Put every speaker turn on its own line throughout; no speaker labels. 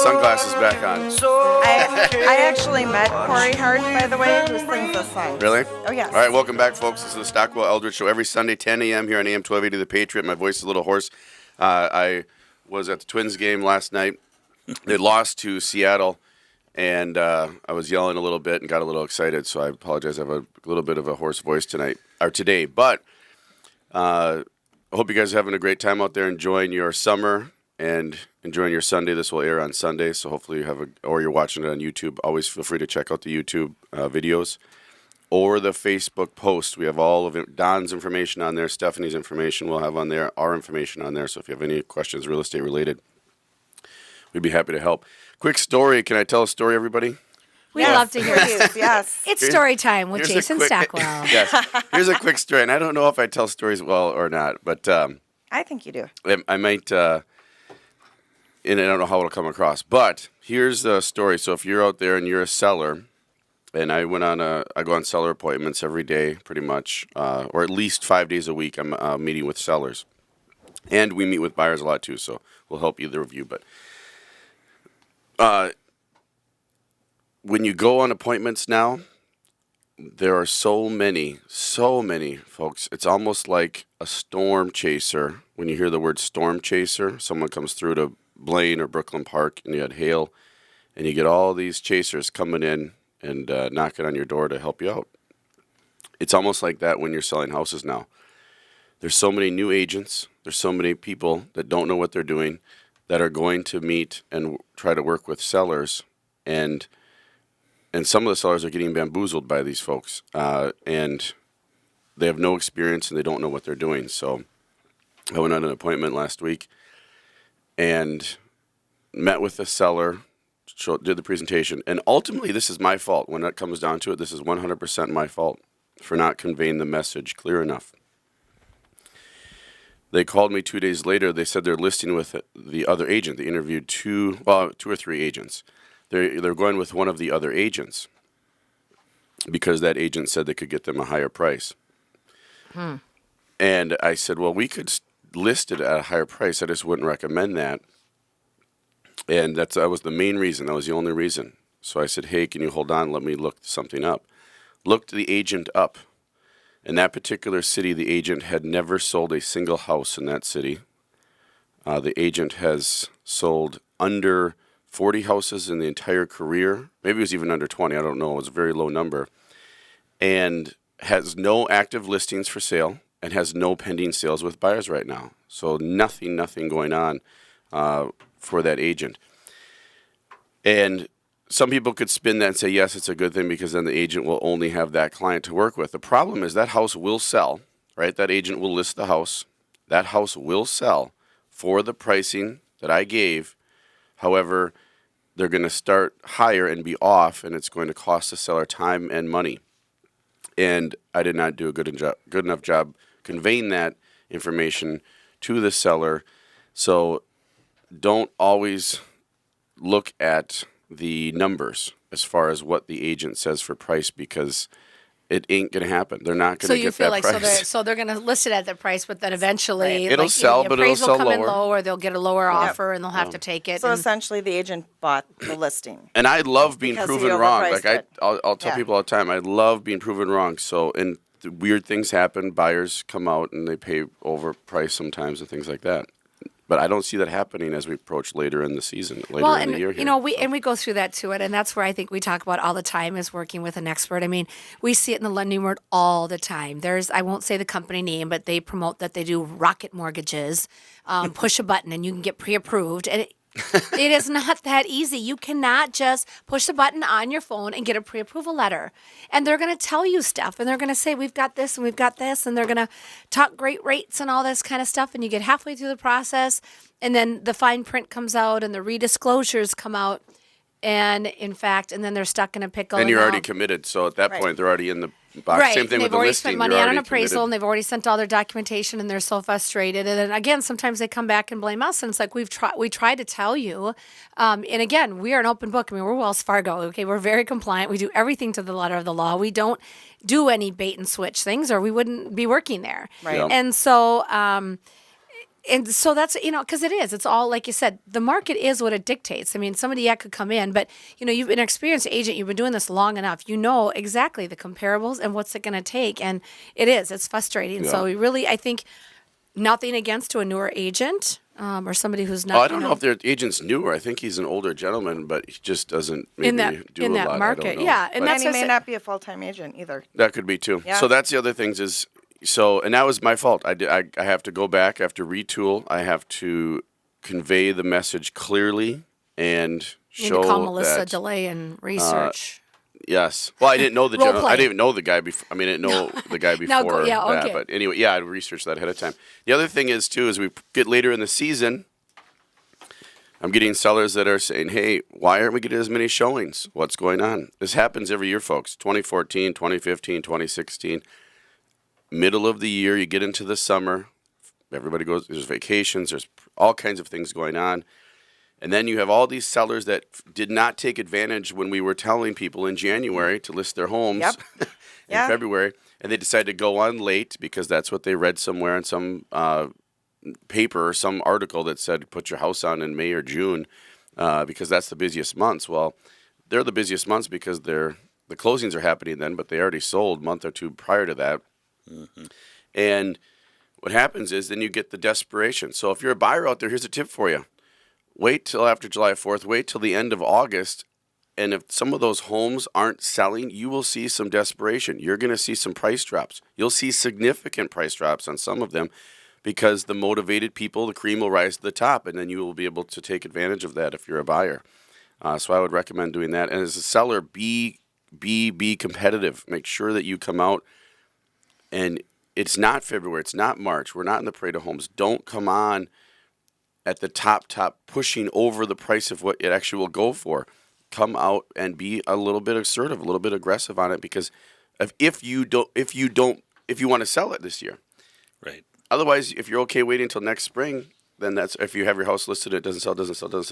sunglasses back on.
I actually met Corey Hart, by the way, who sings this song.
Really?
Oh, yes.
All right, welcome back, folks. This is the Stockwell Eldridge Show every Sunday, 10 a.m. here on AM 1280 The Patriot. My voice is a little hoarse. I was at the Twins game last night. They lost to Seattle, and I was yelling a little bit and got a little excited, so I apologize. I have a little bit of a hoarse voice today. But I hope you guys are having a great time out there, enjoying your summer and enjoying your Sunday. This will air on Sunday, so hopefully you have or you're watching it on YouTube. Always feel free to check out the YouTube videos or the Facebook post. We have all of Don's information on there, Stephanie's information we'll have on there, our information on there. So if you have any questions real estate related, we'd be happy to help. Quick story. Can I tell a story, everybody?
We love to hear
it. Yes.
It's story time with Jason Stockwell.
Yes. Here's a quick story, and I don't know if I tell stories well or not, but
I think you do.
I might, and I don't know how it'll come across, but here's the story. So if you're out there and you're a seller, and I go on seller appointments every day, pretty much, or at least 5 days a week. I'm meeting with sellers, and we meet with buyers a lot too. So we'll help either of you. But when you go on appointments now, there are so many folks. It's almost like a storm chaser. When you hear the word storm chaser, someone comes through to Blaine or Brooklyn Park, and you had hail, and you get all these chasers coming in and knocking on your door to help you out. It's almost like that when you're selling houses now. There's so many new agents. There's so many people that don't know what they're doing that are going to meet and try to work with sellers, and some of the sellers are getting bamboozled by these folks, and they have no experience and they don't know what they're doing. So I went on an appointment last week and met with the seller, did the presentation, and ultimately this is my fault. When it comes down to it, this is 100% my fault for not conveying the message clear enough. They called me 2 days later. They said they're listing with the other agent. They interviewed two or three agents. They're going with one of the other agents because that agent said they could get them a higher price. And I said, well, we could list it at a higher price. I just wouldn't recommend that. And that was the main reason. That was the only reason. So I said, hey, can you hold on? Let me look something up. Looked the agent up. In that particular city, the agent had never sold a single house in that city. The agent has sold under 40 houses in the entire career. Maybe it was even under 20. I don't know. It was a very low number. And has no active listings for sale and has no pending sales with buyers right now. So nothing going on for that agent. And some people could spin that and say, yes, it's a good thing because then the agent will only have that client to work with. The problem is that house will sell, right? That agent will list the house. That house will sell for the pricing that I gave. However, they're going to start higher and be off, and it's going to cost the seller time and money. And I did not do a good enough job conveying that information to the seller. So don't always look at the numbers as far as what the agent says for price, because it ain't going to happen. They're not going to get that price.
So you feel like they're going to list it at the price, but then eventually
it'll sell, but it'll sell
will come in
lower.
low, or they'll get a lower offer and they'll have to take it.
So essentially, the agent bought the listing.
And I love being
Because
proven
he
wrong.
overpriced
Like
it.
I'll tell people all the time, I love being proven wrong. So, and the weird things happen. Buyers come out and they pay overpriced sometimes and things like that. But I don't see that happening as we approach later in the season, later in the year here.
You know, we go through that too, and that's where I think we talk about all the time is working with an expert. I mean, we see it in the lending world all the time. I won't say the company name, but they promote that they do rocket mortgages, push a button and you can get pre-approved, and it is not that easy. You cannot just push the button on your phone and get a pre-approval letter. And they're going to tell you stuff, and they're going to say, we've got this and we've got this, and they're going to talk great rates and all this kind of stuff, and you get halfway through the process, and then the fine print comes out and the redisclosures come out, and then they're stuck in a pickle.
And you're already committed, so at that point, they're already in the box.
Right.
Same thing with the listing.
They've already spent money on an appraisal,
committed.
and they've already sent all their documentation, and they're so frustrated. And then again, sometimes they come back and blame us, and it's like we try to tell you. And again, we are an open book. I mean, we're Wells Fargo. Okay, we're very compliant. We do everything to the letter of the law. We don't do any bait and switch things, or we wouldn't be working there.
Right.
Yeah.
And so. And so that's, because it's all, like you said, the market is what it dictates. I mean, somebody could come in, but, you've been an experienced agent. You've been doing this long enough. You know exactly the comparables and what's it going to take. And it's frustrating.
Yeah.
So we really, I think, nothing against to a newer agent or somebody who's not.
Oh, I don't know if their agent's newer. I think he's an older gentleman, but he just doesn't maybe
in that
do a lot.
market.
I don't know.
Yeah. And
But
that's
And he
what I
may
said.
not be a full-time agent either.
that could be too.
Yeah.
So that's the other things is, and that was my fault. I have to go back. I have to retool. I have to convey the message clearly and
You need
show
to call Melissa
that.
delay and research.
Yes. Well, I didn't know the
Role
general. I
play.
didn't even know the guy before. I mean, I didn't know the guy before that.
okay.
But anyway, I researched that ahead of time. The other thing is too, as we get later in the season, I'm getting sellers that are saying, "Hey, why aren't we getting as many showings? What's going on?" This happens every year, folks. 2014, 2015, 2016. Middle of the year, you get into the summer. Everybody goes. There's vacations. There's all kinds of things going on. And then you have all these sellers that did not take advantage when we were telling people in January to list their homes
Yep.
in
Yeah.
February, and they decided to go on late because that's what they read somewhere in some paper or some article that said put your house on in May or June because that's the busiest months. Well, they're the busiest months because the closings are happening then, but they already sold a month or two prior to that. And what happens is then you get the desperation. So if you're a buyer out there, here's a tip for you. Wait till after July 4th. Wait till the end of August. And if some of those homes aren't selling, you will see some desperation. You're going to see some price drops. You'll see significant price drops on some of them because the motivated people, the cream will rise to the top, and then you will be able to take advantage of that if you're a buyer. So I would recommend doing that. And as a seller, be competitive. Make sure that you come out. And it's not February. It's not March. We're not in the parade of homes. Don't come on at the top, pushing over the price of what it actually will go for. Come out and be a little bit assertive, a little bit aggressive on it, because if you want to sell it this year,
Right.
Otherwise, if you're okay waiting until next spring, then that's if you have your house listed, it doesn't sell,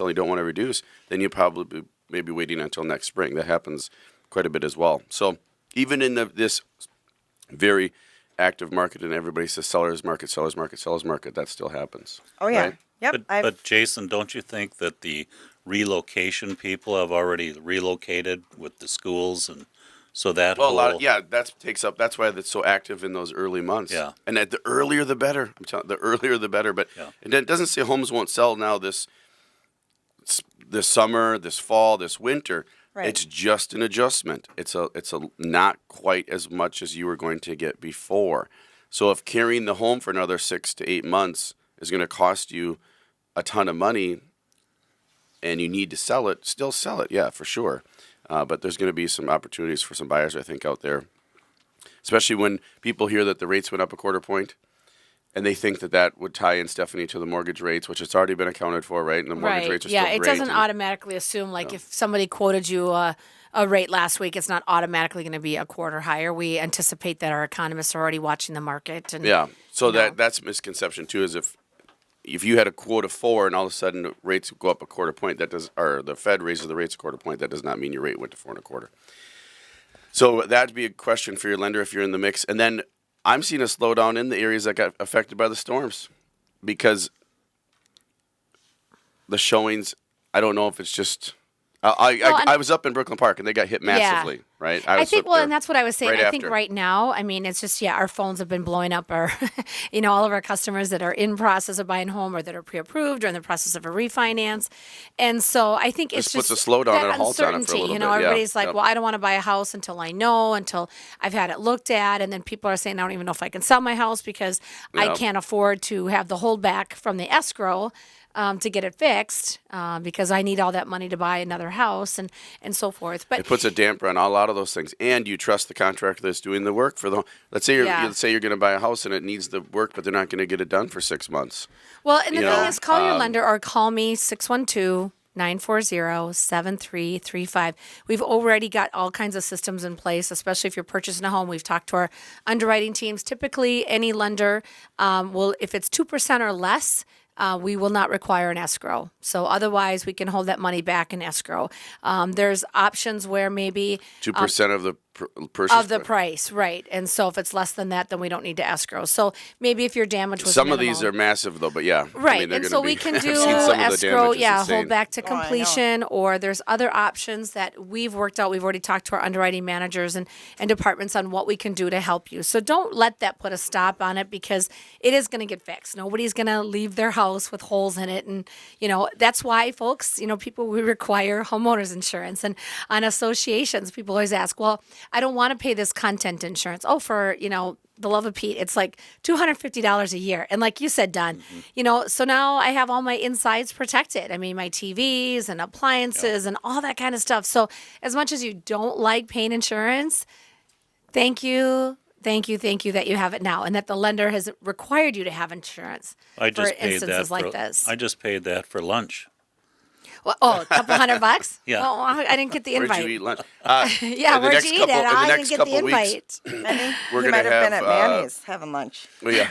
you don't want to reduce, then you probably maybe waiting until next spring. That happens quite a bit as well. So even in this very active market, and everybody says sellers market, that still happens.
Oh, yeah.
Right?
Yep.
But Jason, don't you think that the relocation people have already relocated with the schools, and so that
Well,
whole
that's why it's so active in those early months.
Yeah.
And the earlier the better. I'm telling the earlier the better. But
Yeah.
it doesn't say homes won't sell now this summer, this fall, this winter.
Right.
It's just an adjustment. It's a not quite as much as you were going to get before. So if carrying the home for another 6 to 8 months is going to cost you a ton of money, and you need to sell it, still sell it, yeah, for sure. But there's going to be some opportunities for some buyers, I think, out there, especially when people hear that the rates went up a quarter point, and they think that would tie in, Stephanie, to the mortgage rates, which it's already been accounted for, right? And the mortgage rates are
Yeah,
still
it
great.
doesn't automatically assume if somebody quoted you a rate last week, it's not automatically going to be a quarter higher. We anticipate that our economists are already watching the market. And
Yeah, so
you know.
that's misconception too. Is if you had a quote of 4 and all of a sudden the rates go up a quarter point, or the Fed raises the rates a quarter point, that does not mean your rate went to 4 1/4. So that'd be a question for your lender if you're in the mix. And then I'm seeing a slowdown in the areas that got affected by the storms because the showings. I don't know if it's just. I was up in Brooklyn Park and they got hit massively, right?
I think,
up there
and that's what I was saying.
right
I think
after.
right now, I mean, it's just, our phones have been blowing up. Our, all of our customers that are in process of buying home or that are pre-approved or in the process of a refinance. And so I think it's
This
just
puts a slowdown
that
and a halt on it for a
uncertainty.
little bit. Yeah,
Everybody's like,
yep.
well, I don't want to buy a house until I know, until I've had it looked at. And then people are saying, I don't even know if I can sell my house because I
Yeah.
can't afford to have the holdback from the escrow. To get it fixed because I need all that money to buy another house and so forth. But
It puts a damper on a lot of those things, and you trust the contractor that's doing the work for the. Let's say you're going to buy a house and it needs the work, but they're not going to get it done for 6 months.
Well, and the
You
thing
know,
is, call your lender or call me 612-940-7335. We've already got all kinds of systems in place, especially if you're purchasing a home. We've talked to our underwriting teams. Typically, any lender will, if it's 2% or less, we will not require an escrow. So otherwise, we can hold that money back in escrow. There's options where maybe
2% of the purchase
of the price, right? And so if it's less than that, then we don't need to escrow. So maybe if your damage was
Some of these
minimal.
are massive, though, but yeah.
Right,
I mean, they're
and
gonna
so
be,
we can
I've
do
seen some of the
escrow,
damage. It's insane.
hold back to
Oh, I know.
completion, or there's other options that we've worked out. We've already talked to our underwriting managers and departments on what we can do to help you. So don't let that put a stop on it, because it is going to get fixed. Nobody's going to leave their house with holes in it, and that's why, folks, people, we require homeowners insurance. And on associations, people always ask, well, I don't want to pay this content insurance. Oh, for the love of Pete, it's like $250 a year. And like you said, Don, so now I have all my insides protected. I mean, my TVs and appliances and all that kind of stuff. So as much as you don't like paying insurance, thank you that you have it now, and that the lender has required you to have insurance
I just
for
paid
instances
that
like
for,
this.
I just paid that for lunch.
Well, a couple $100?
Yeah.
Well, I didn't get the invite.
Where'd you eat lunch?
Yeah,
in the
where'd
next
you eat
couple-
it?
in the
I
next
didn't get the
couple weeks,
invite.
We're
You
gonna
might have been
have,
at Manny's having lunch.
Well, yeah,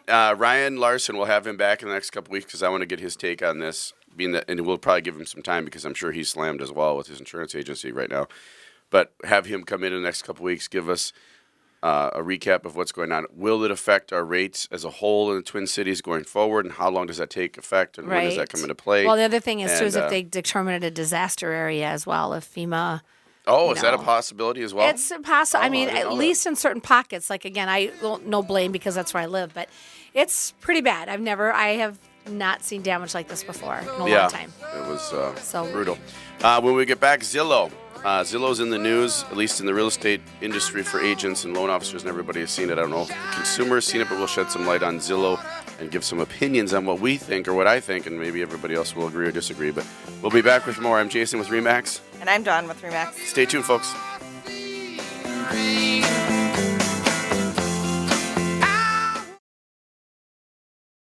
right. Ryan Larson, we'll have him back in the next couple weeks because I want to get his take on this. And we'll probably give him some time because I'm sure he's slammed as well with his insurance agency right now. But have him come in the next couple weeks, give us a recap of what's going on. Will it affect our rates as a whole in the Twin Cities going forward, and how long does that take effect, and when does that come into play?
Well, the other thing is, too, is
And,
if they determine it a disaster area as well, if FEMA...
Oh,
you
is that a
know.
possibility as well?
It's possible.
Oh,
I mean,
I didn't
at
know
least in certain pockets. Like, again, I don't no blame because that's where I live, but it's pretty bad. I have not seen damage like this before in a long time.
It was
So-
brutal. When we get back, Zillow. Zillow's in the news, at least in the real estate industry, for agents and loan officers, and everybody has seen it. I don't know if the consumer's seen it, but we'll shed some light on Zillow and give some opinions on what we think or what I think, and maybe everybody else will agree or disagree. But we'll be back with more. I'm Jason with RE/MAX.
And I'm Dawn with Remax.
Stay tuned, folks.
Free.